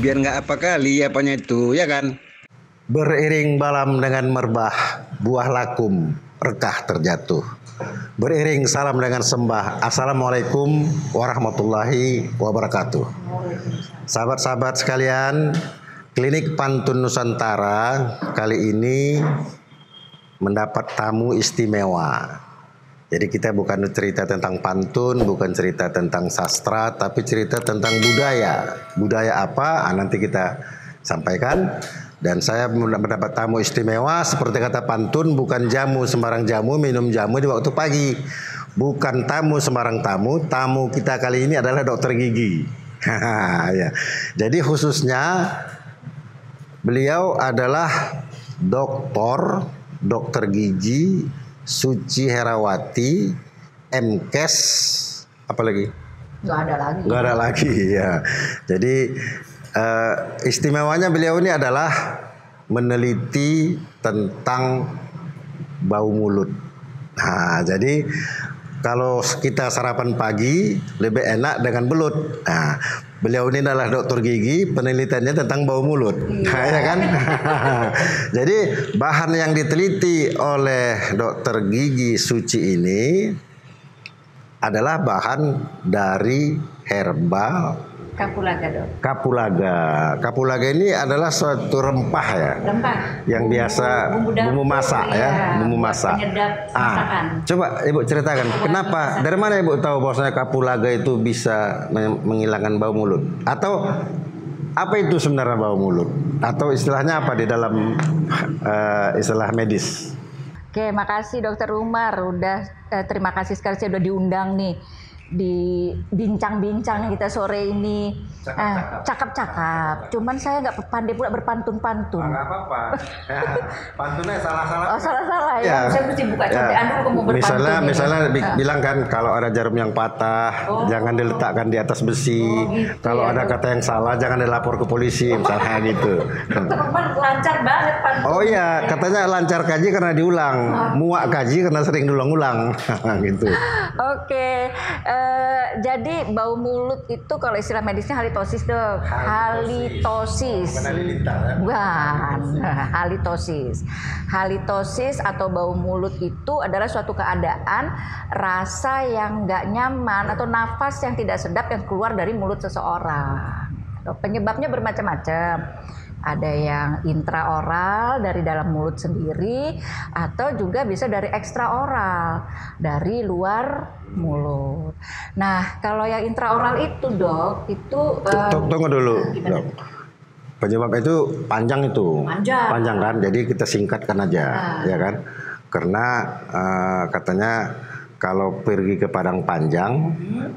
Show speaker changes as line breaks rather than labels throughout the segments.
biar nggak apa kali apanya itu, ya kan?
Beriring balam dengan merbah, buah lakum rekah terjatuh. Beriring salam dengan sembah. Assalamualaikum warahmatullahi wabarakatuh. Sahabat-sahabat sekalian, Klinik Pantun Nusantara kali ini mendapat tamu istimewa. Jadi kita bukan cerita tentang pantun, bukan cerita tentang sastra, tapi cerita tentang budaya. Budaya apa? Nanti kita sampaikan. Dan saya mendapat tamu istimewa, seperti kata pantun, bukan jamu sembarang jamu, minum jamu di waktu pagi. Bukan tamu sembarang tamu, tamu kita kali ini adalah dokter gigi. Ya. Jadi khususnya beliau adalah dokter gigi Suci Herawati, MKes, apa lagi? Nggak ada lagi ya. Jadi istimewanya beliau ini adalah meneliti tentang bau mulut. Nah, jadi kalau kita sarapan pagi lebih enak dengan belut. Nah, beliau ini adalah dokter gigi, penelitiannya tentang bau mulut. Nah, ya kan? Jadi bahan yang diteliti oleh dokter gigi Suci ini adalah bahan dari herbal
kapulaga, Dok.
Kapulaga ini adalah suatu rempah ya.
Rempah.
Yang biasa bumbu masak ya, bumbu masak.
Penyedap masakan.
Coba Ibu ceritakan, kenapa? Dari mana Ibu tahu bahwasanya kapulaga itu bisa menghilangkan bau mulut? Atau apa itu sebenarnya bau mulut? Atau istilahnya apa di dalam istilah medis?
Oke, makasih Dokter Umar. Terima kasih sekali saya udah diundang nih di bincang-bincang kita sore ini. Cakep-cakep. Cuman saya nggak pandai pula berpantun-pantun.
Nggak apa-apa. Pantunnya salah-salah.
Oh, salah-salah ya. Saya mesti buka contekan dulu mau berpantun.
Misalnya bilang kan kalau ada jarum yang patah, jangan diletakkan di atas besi.
Gitu,
kalau
ya,
ada kata yang salah, jangan dilapor ke polisi, misalnya gitu.
Dokter Umar lancar banget pantun.
Oh iya, katanya lancar kaji karena diulang, muak kaji karena sering diulang-ulang, gitu.
Oke. Jadi bau mulut itu kalau istilah medisnya halitosis, Dok. Halitosis. Bukan halitosis. Halitosis atau bau mulut itu adalah suatu keadaan rasa yang nggak nyaman atau nafas yang tidak sedap yang keluar dari mulut seseorang. Penyebabnya bermacam-macam. Ada yang intraoral dari dalam mulut sendiri, atau juga bisa dari ekstraoral dari luar mulut. Nah, kalau yang intraoral itu, Dok, itu
tunggu dulu, Dok. Penyebab itu panjang itu. Panjang kan? Jadi kita singkatkan aja, ya kan? Karena katanya kalau pergi ke Padang Panjang,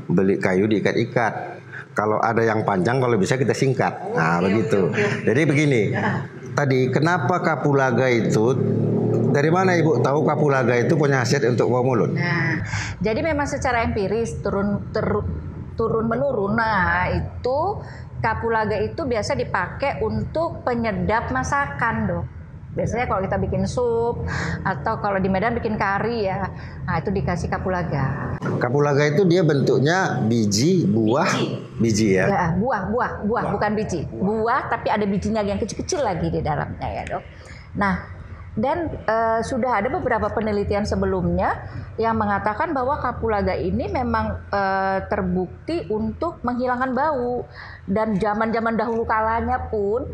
beli kayu diikat-ikat. Kalau ada yang panjang, kalau bisa kita singkat. Nah, begitu. Jadi begini. Tadi kenapa kapulaga itu, dari mana Ibu tahu kapulaga itu punya khasiat untuk bau mulut?
Nah, jadi memang secara empiris turun menurun. Nah, itu kapulaga itu biasa dipakai untuk penyedap masakan, Dok. Biasanya kalau kita bikin sup atau kalau di Medan bikin kari ya, nah itu dikasih kapulaga.
Kapulaga itu dia bentuknya biji ya?
Ya, buah, bukan biji. Buah tapi ada bijinya yang kecil-kecil lagi di dalamnya ya, Dok. Nah, dan sudah ada beberapa penelitian sebelumnya yang mengatakan bahwa kapulaga ini memang terbukti untuk menghilangkan bau. Dan zaman-zaman dahulu kalanya pun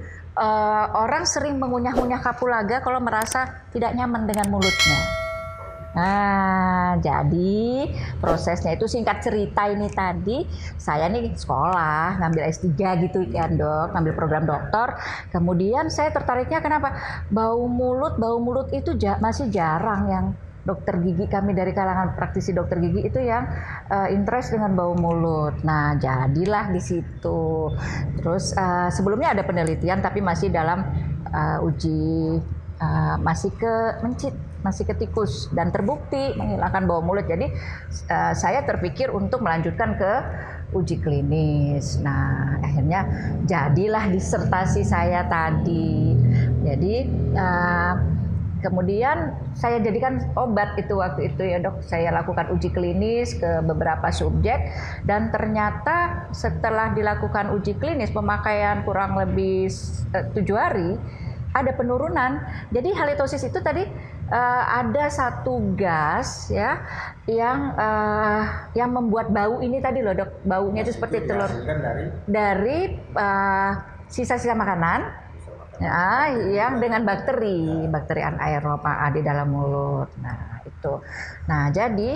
orang sering mengunyah-unyah kapulaga kalau merasa tidak nyaman dengan mulutnya. Nah, jadi prosesnya itu singkat cerita ini tadi, saya nih sekolah, ngambil S3 gitu kan, Dok, ngambil program doktor. Kemudian saya tertariknya kenapa? Bau mulut itu masih jarang yang dokter gigi, kami dari kalangan praktisi dokter gigi itu yang interest dengan bau mulut. Nah, jadilah di situ. Terus sebelumnya ada penelitian tapi masih dalam uji masih ke tikus dan terbukti menghilangkan bau mulut. Jadi saya terpikir untuk melanjutkan ke uji klinis. Nah, akhirnya jadilah disertasi saya tadi. Jadi kemudian saya jadikan obat itu waktu itu ya dok. Saya lakukan uji klinis ke beberapa subjek dan ternyata setelah dilakukan uji klinis pemakaian kurang lebih 7 hari ada penurunan. Jadi halitosis itu tadi ada satu gas ya yang membuat bau ini tadi loh dok. Baunya itu seperti telur dari sisa-sisa makanan. Ya, yang dengan bakteri anaerob di dalam mulut. Nah, itu. Nah, jadi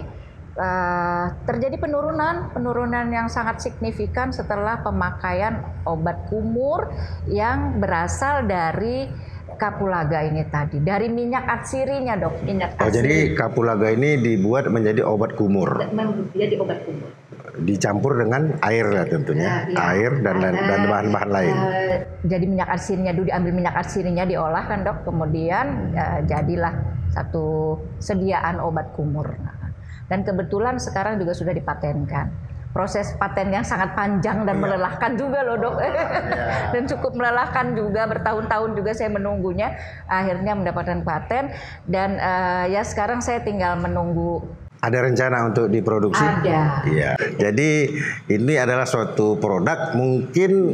terjadi penurunan yang sangat signifikan setelah pemakaian obat kumur yang berasal dari kapulaga ini tadi, dari minyak atsirinya dok. Minyak atsiri.
Jadi kapulaga ini dibuat menjadi obat kumur.
Menjadi obat kumur.
Dicampur dengan air lah tentunya, air dan bahan-bahan lain.
Jadi minyak atsirinya dulu diambil, minyak atsirinya diolah kan dok, kemudian jadilah satu sediaan obat kumur. Dan kebetulan sekarang juga sudah dipatenkan. Proses paten yang sangat panjang dan melelahkan juga loh dok. Dan cukup melelahkan juga, bertahun-tahun juga saya menunggunya. Akhirnya mendapatkan paten dan ya sekarang saya tinggal menunggu.
Ada rencana untuk diproduksi?
Ada.
Iya. Jadi ini adalah suatu produk, mungkin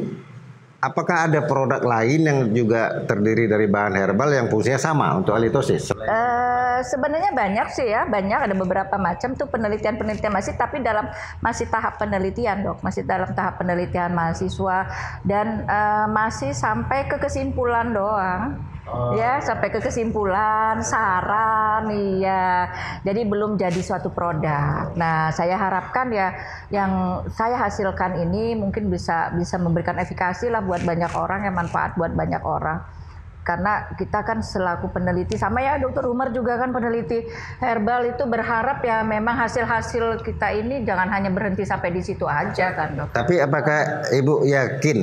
apakah ada produk lain yang juga terdiri dari bahan herbal yang fungsinya sama untuk halitosis?
Sebenarnya banyak sih ya, banyak, ada beberapa macam tuh penelitian masih, tapi masih tahap penelitian dok, masih dalam tahap penelitian mahasiswa dan masih sampai ke kesimpulan doang. Ya, sampai ke kesimpulan, saran, iya. Jadi belum jadi suatu produk. Nah, saya harapkan ya yang saya hasilkan ini mungkin bisa memberikan efikasi lah buat banyak orang, yang manfaat buat banyak orang. Karena kita kan selaku peneliti, sama ya Dokter Umar juga kan peneliti herbal, itu berharap ya memang hasil-hasil kita ini jangan hanya berhenti sampai di situ aja kan dok.
Tapi apakah Ibu yakin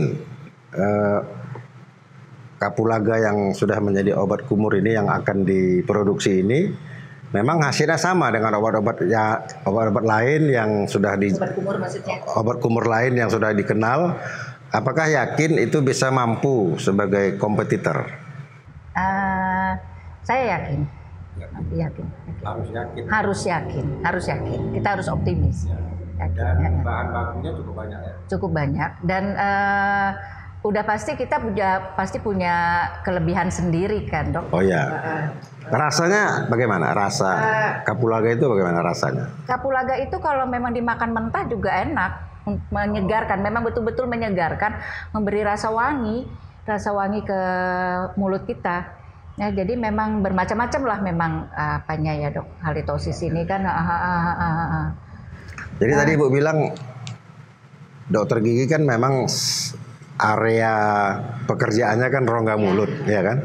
kapulaga yang sudah menjadi obat kumur ini yang akan diproduksi ini memang hasilnya sama dengan obat-obat lain yang sudah obat kumur lain yang sudah dikenal? Apakah yakin itu bisa mampu sebagai kompetitor?
Saya yakin. Harus yakin. Kita harus optimis.
Dan bahan bakunya cukup banyak ya.
Cukup banyak dan udah pasti kita punya kelebihan sendiri kan dok.
Oh ya. Rasanya bagaimana? Rasa kapulaga itu bagaimana rasanya?
Kapulaga itu kalau memang dimakan mentah juga enak, menyegarkan. Memang betul-betul menyegarkan, memberi rasa wangi ke mulut kita. Ya, jadi memang bermacam-macam lah memang apanya ya dok, halitosis ini kan.
Jadi tadi Ibu bilang dokter gigi kan memang area pekerjaannya kan rongga mulut, ya kan?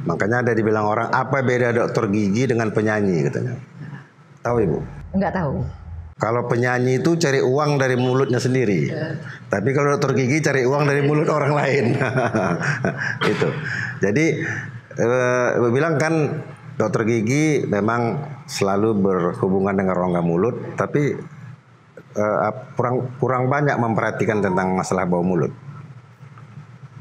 Makanya ada dibilang orang, apa beda dokter gigi dengan penyanyi katanya. Tahu Ibu?
Enggak tahu.
Kalau penyanyi itu cari uang dari mulutnya sendiri. Tapi kalau dokter gigi cari uang dari mulut orang lain. Itu. Jadi Ibu bilang kan dokter gigi memang selalu berhubungan dengan rongga mulut, tapi kurang banyak memperhatikan tentang masalah bau mulut.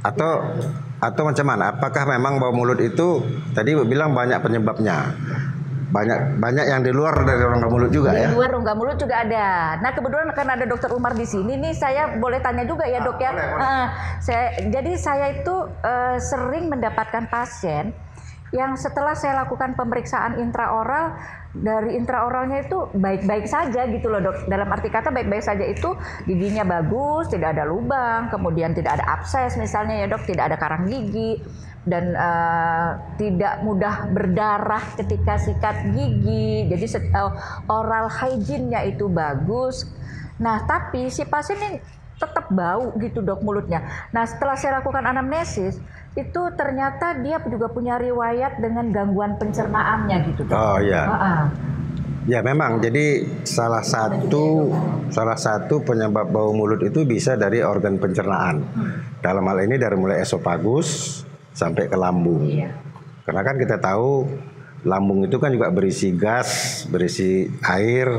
Atau macam mana? Apakah memang bau mulut itu tadi Ibu bilang banyak penyebabnya? Banyak yang di luar dari rongga mulut juga ya?
Di luar rongga mulut juga ada. Nah kebetulan karena ada Dokter Umar di sini nih, saya boleh tanya juga ya dok ya. Jadi saya itu sering mendapatkan pasien yang setelah saya lakukan pemeriksaan intraoral, dari intraoralnya itu baik-baik saja gitu loh dok. Dalam arti kata baik-baik saja itu giginya bagus, tidak ada lubang, kemudian tidak ada abses misalnya ya dok, tidak ada karang gigi, dan tidak mudah berdarah ketika sikat gigi. Jadi oral hygiene-nya itu bagus. Nah tapi si pasien ini tetap bau gitu dok mulutnya. Nah setelah saya lakukan anamnesis, itu ternyata dia juga punya riwayat dengan gangguan pencernaannya gitu dok.
Oh iya. Ya memang, jadi salah satu penyebab bau mulut itu bisa dari organ pencernaan. Dalam hal ini dari mulai esofagus sampai ke lambung. Karena kan kita tahu lambung itu kan juga berisi gas, berisi air,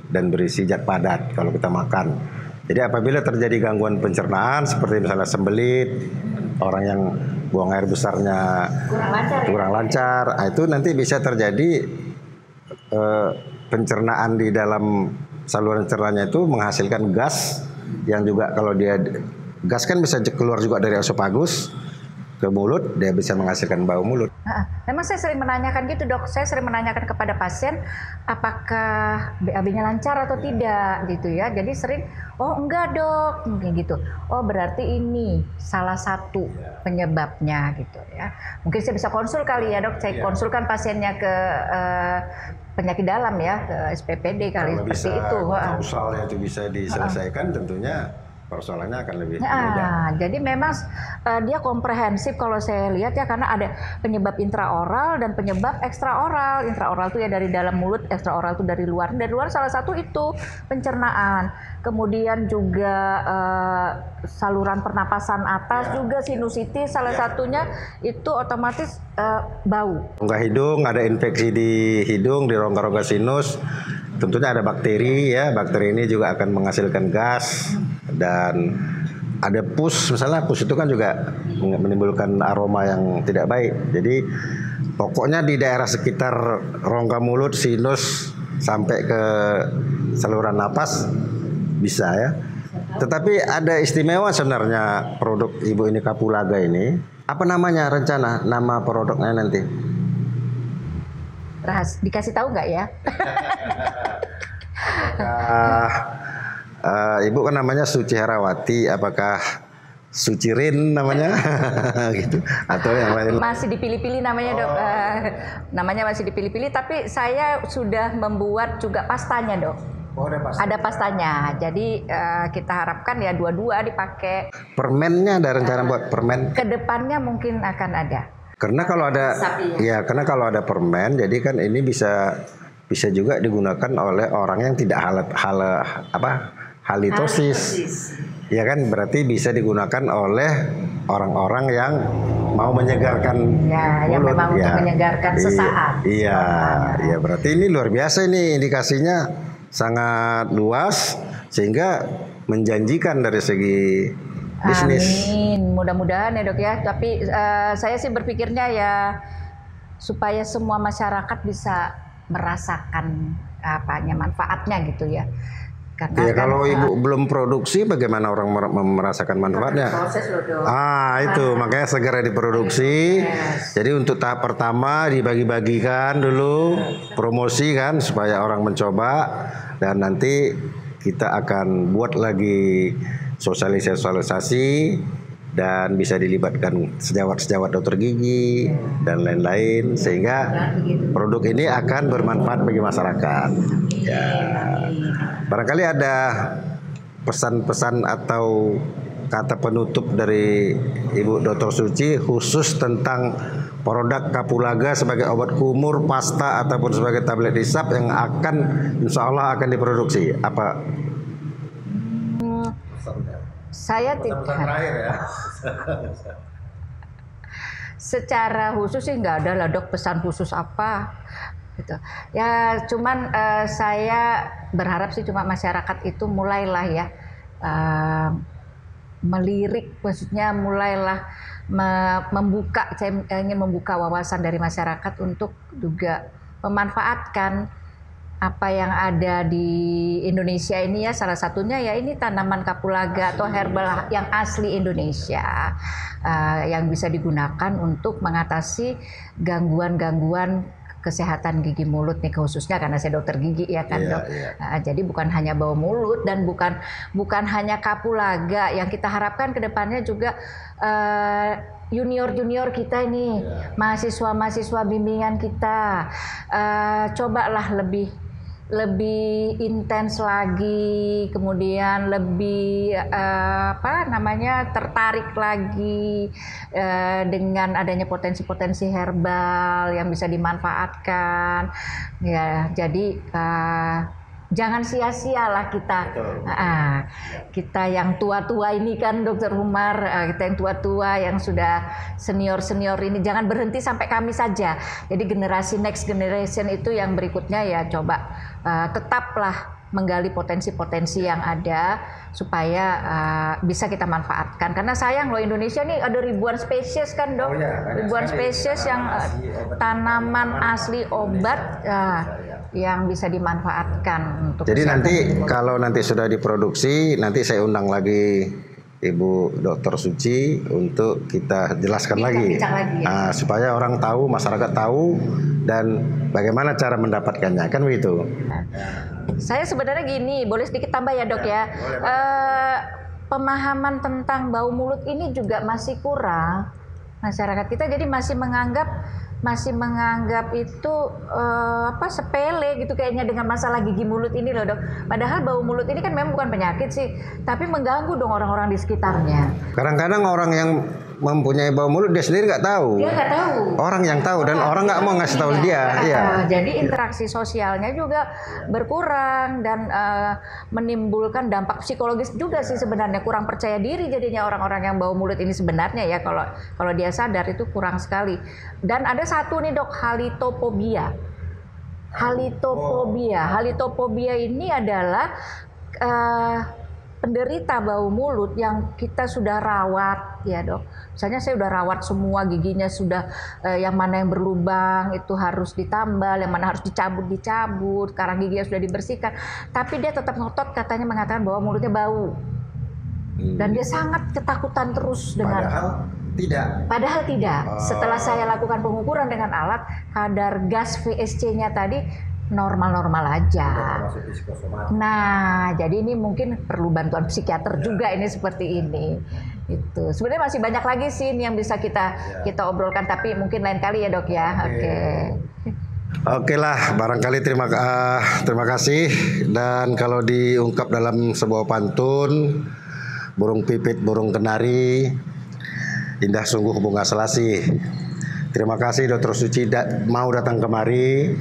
dan berisi zat padat kalau kita makan. Jadi apabila terjadi gangguan pencernaan seperti misalnya sembelit, orang yang buang air besarnya kurang lancar. Nah, itu nanti bisa terjadi pencernaan di dalam saluran cernanya itu menghasilkan gas yang juga kalau dia gas kan bisa keluar juga dari esofagus ke mulut, dia bisa menghasilkan bau mulut.
Memang saya sering menanyakan gitu dok, saya sering menanyakan kepada pasien apakah BAB-nya lancar atau tidak gitu ya. Jadi sering, oh enggak dok, kayak gitu. Oh berarti ini salah satu penyebabnya gitu ya. Mungkin saya bisa konsul kali ya dok, saya konsulkan pasiennya ke penyakit dalam ya, ke SPPD kali seperti itu.
Kausalnya itu bisa diselesaikan tentunya persoalannya akan lebih mudah.
Jadi memang dia komprehensif kalau saya lihat ya, karena ada penyebab intraoral dan penyebab ekstraoral. Intraoral itu ya dari dalam mulut, ekstraoral itu dari luar. Dari luar salah satu itu pencernaan. Kemudian juga saluran pernapasan atas juga sinusitis salah satunya itu otomatis bau.
Rongga hidung, ada infeksi di hidung, di rongga-rongga sinus. Tentunya ada bakteri ya, bakteri ini juga akan menghasilkan gas dan ada pus, misalnya pus itu kan juga menimbulkan aroma yang tidak baik. Jadi pokoknya di daerah sekitar rongga mulut, sinus sampai ke saluran napas bisa ya. Tetapi ada istimewa sebenarnya produk Ibu ini Kapulaga ini. Apa namanya rencana nama produknya nanti?
Dikasih tahu nggak ya?
Ibu kan namanya Suci Herawati, apakah Sucirin namanya gitu atau yang lain?
Masih dipilih-pilih namanya dok, namanya masih dipilih-pilih. Tapi saya sudah membuat juga pastanya dok.
Oh,
ada pastanya. Jadi kita harapkan ya dua-dua dipakai.
Permennya ada rencana buat permen?
Kedepannya mungkin akan ada.
Karena kalau ada, karena kalau ada permen, jadi kan ini bisa juga digunakan oleh orang yang tidak halitosis. Ya kan, berarti bisa digunakan oleh orang-orang yang mau menyegarkan mulut.
Yang memang untuk menyegarkan sesaat.
Iya, berarti ini luar biasa, ini indikasinya sangat luas sehingga menjanjikan dari segi bisnis.
Amin, mudah-mudahan ya dok ya. Tapi saya sih berpikirnya ya supaya semua masyarakat bisa merasakan manfaatnya gitu ya. Karena
ya kalau ibu belum produksi, bagaimana orang merasakan manfaatnya?
Proses loh dok.
Itu makanya segera diproduksi. Jadi untuk tahap pertama dibagi-bagikan dulu, promosi kan supaya orang mencoba, dan nanti kita akan buat lagi sosialisasi dan bisa dilibatkan sejawat-sejawat dokter gigi dan lain-lain sehingga produk ini akan bermanfaat bagi masyarakat. Ya. Barangkali ada pesan-pesan atau kata penutup dari Ibu Dr. Suci khusus tentang produk Kapulaga sebagai obat kumur, pasta ataupun sebagai tablet hisap yang akan insya Allah akan diproduksi. Apa?
Saya tidak.
Ya.
Secara khusus sih nggak ada lah dok pesan khusus apa gitu. Ya cuman saya berharap sih cuma masyarakat itu mulailah ya melirik, maksudnya mulailah membuka. Saya ingin membuka wawasan dari masyarakat untuk juga memanfaatkan apa yang ada di Indonesia ini ya, salah satunya ya ini tanaman kapulaga atau herbal yang asli Indonesia yang bisa digunakan untuk mengatasi gangguan-gangguan kesehatan gigi mulut nih, khususnya karena saya dokter gigi ya kan dok. Jadi bukan hanya bau mulut dan bukan hanya kapulaga, yang kita harapkan ke depannya juga junior kita ini, mahasiswa bimbingan kita, cobalah lebih intens lagi, kemudian lebih tertarik lagi dengan adanya potensi-potensi herbal yang bisa dimanfaatkan ya. Jadi jangan sia-sia lah kita yang tua-tua ini kan Dokter Umar, kita yang tua-tua yang sudah senior ini jangan berhenti sampai kami saja. Jadi next generation itu yang berikutnya ya coba tetaplah menggali potensi-potensi yang ada supaya bisa kita manfaatkan. Karena sayang loh, Indonesia nih ada ribuan spesies kan dok, ribuan spesies yang tanaman asli obat yang bisa dimanfaatkan untuk.
Jadi
kesehatan
nanti
tubuh.
kalau nanti sudah diproduksi, nanti saya undang lagi Ibu Dr. Suci untuk kita jelaskan lagi,
lagi ya.
Supaya orang tahu, masyarakat tahu, dan bagaimana cara mendapatkannya, kan begitu.
Saya sebenarnya gini, boleh sedikit tambah ya dok ya. Pemahaman tentang bau mulut ini juga masih kurang masyarakat kita, jadi masih menganggap itu sepele gitu kayaknya dengan masalah gigi mulut ini loh dok. Padahal bau mulut ini kan memang bukan penyakit sih, tapi mengganggu dong orang-orang di sekitarnya.
Kadang-kadang orang yang mempunyai bau mulut dia sendiri nggak tahu.
Dia nggak tahu.
Orang yang tahu dan orang nggak mau ngasih tahu dia. Iya.
Jadi interaksi sosialnya juga berkurang dan menimbulkan dampak psikologis juga sih sebenarnya. Kurang percaya diri jadinya orang-orang yang bau mulut ini sebenarnya ya, kalau dia sadar itu kurang sekali. Dan ada satu nih dok, halitofobia. Halitofobia ini adalah penderita bau mulut yang kita sudah rawat ya dok. Misalnya saya udah rawat semua giginya, sudah yang mana yang berlubang itu harus ditambal, yang mana harus dicabut, karang giginya sudah dibersihkan, tapi dia tetap ngotot katanya mengatakan bahwa mulutnya bau. Dan dia sangat ketakutan terus dengan. Padahal tidak. Setelah saya lakukan pengukuran dengan alat, kadar gas VSC-nya tadi normal-normal aja. Nah, jadi ini mungkin perlu bantuan psikiater juga ini seperti ini. Itu. Sebenarnya masih banyak lagi sih yang bisa kita obrolkan, tapi mungkin lain kali ya dok ya. Oke
lah, barangkali terima kasih. Dan kalau diungkap dalam sebuah pantun, burung pipit, burung kenari, indah sungguh bunga selasih. Terima kasih Dr. Suci mau datang kemari.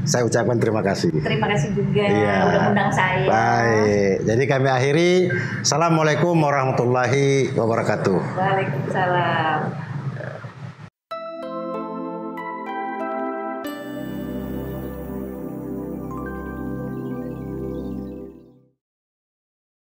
Saya ucapkan terima kasih.
Terima kasih juga udah undang saya.
Baik, jadi kami akhiri. Assalamualaikum warahmatullahi wabarakatuh.
Waalaikumsalam.